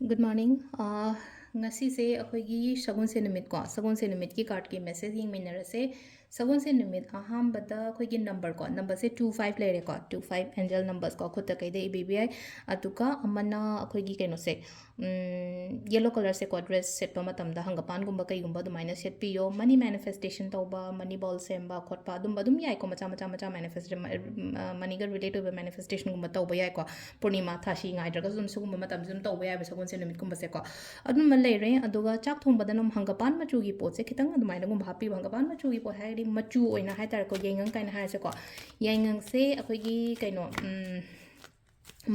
Good morning. Ngasi se akhoi shagun se numit ko shagun se numit ki card ki message ying minara se shagun se numit aham bada akhoi ki number se 25 le re ko 25 angel numbers ko khutta kai de bbi atuka amana akhoi ki keno se yellow color se ko dress set pa matam da hangapan gumba kai gumba du minus set pi yo money manifestation tauba money ball semba khotpa dum yai ko macha manifest money ga related manifestation gumba tauba yai ko purnima thashi ngai draga zum sugumba matam zum tauba yai shagun se numit gumba se ko adum leire aduga chak thong badanam hangapan machu gi pot se khitang adumai gum happy hangapan machu gi pot hairi machu oina hai tar ko yengang kaina hai se ko yengang se akhoi gi kaino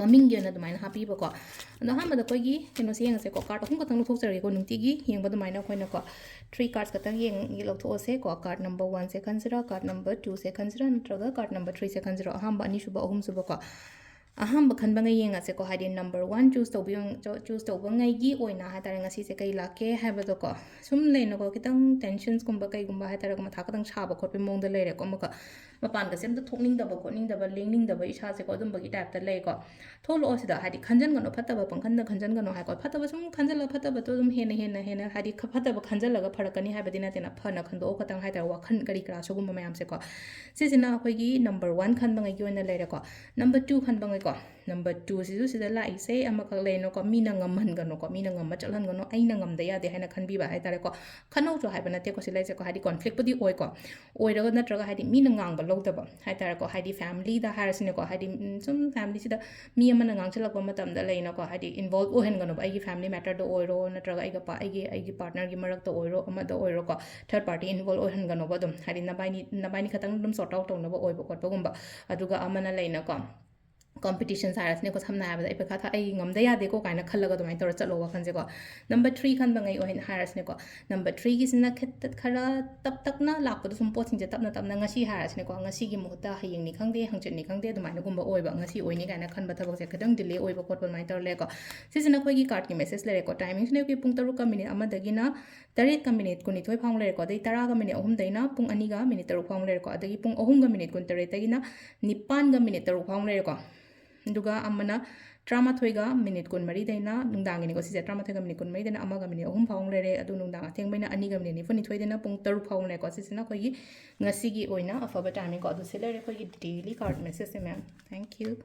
maming gi na adumai happy ba ko ado ha bada koi gi keno se yang se ko card ahum katang thok jare ko nungti gi yeng ba adumai na khoi na ko three cards katang yeng gi lok tho se ko card number 1 se consider card number 2 se consider natraga card number 3 se consider aham ba ani suba ahum suba ko aham bakhan bangai yenga se ko hadi number 1 choose to bangai gi oina ha tare ngasi se kai lake ha ba ko sum le no ko kitang tensions kumba kai gumba ha tare ko matha katang chaba khot pe mong da le re ko maka mapan ga sem da thokning da ba ko ning da ba lengning da ba isa se ko dum ba gi type ta le ko tholo o sida hadi khanjan gano phatta ba pangkhan da khanjan gano ha ko phatta ba sum khanjal la phatta ba to dum hena hadi phatta ba khanjal la ga pharakani ha ba dina tena phana khando o katang ha tare wa khan kari kra so gumba mayam se ko sisina khoi gi number 1 khan bangai gi oina le re ko number 2 khan bangai ko number 2 sisu sida lai se amakak le no ko mina ngamhan gano ko mina ngam chalhan gano aina ngam da ya de haina khan bi ba hai tare ko khanau jo hai bana te ko silai se ko hadi conflict pudi oi ko oi raga natraga hadi mina ngang ba log da ba hai tare ko hadi family da harasine ko hadi sum family sida mi amana ngang chalak ba matam da lai no ko hadi involve o hen gano ba ai family matter do oi ro natraga ai gi partner gi marak to oi ro ama da oi ro ko third party involve o hen gano ba dum hadi nabaini khatang dum sort out to na ba oi ba kot ba gumba aduga amana lai na ko competition सारसने को समना है बता इपका था आई ngam da ya de ko kaina khallaga dumai tor chalo wa khanje ko number 3 khan bangai ohin harasne ko number 3 gi sina khet khara tap tak na lak ko sum pot sing je tap na ngasi harasne ko ngasi gi muhta hayeng ni khangde hangchen ni khangde dumai na gumba oi ba ngasi oi ni kaina khan ba thabak se khadang delay oi ba kot ba mai tor le ko sisina khoi gi card gi message le ko timing ne ki pung 3 ka minute ama dagi na 8 ka minute ko ni thoi phang le ko dai 10 ka minute ahum dai na pung 2 ga minute 3 phang le ko adagi pung ahum ga minute kun 3 dagi na 9 ga minute 3 phang le ko दुगा अमना trauma थोइगा minute कुन मरी देना नुंदांगिनी को सिसे trauma थोइगा minute कुन मरी देना अमागा minute अहुम फाउंग लेरे अदु नुंदांग अथेंगबैना अनिगा मिनिट निफुनि थोइ देना पुंग तरु फाउंग ले को सिसेना खोइगी ngasi gi oina afaba timing ko adu selere खोइगी डेली कार्ड मैसेज से मैम थैंक यू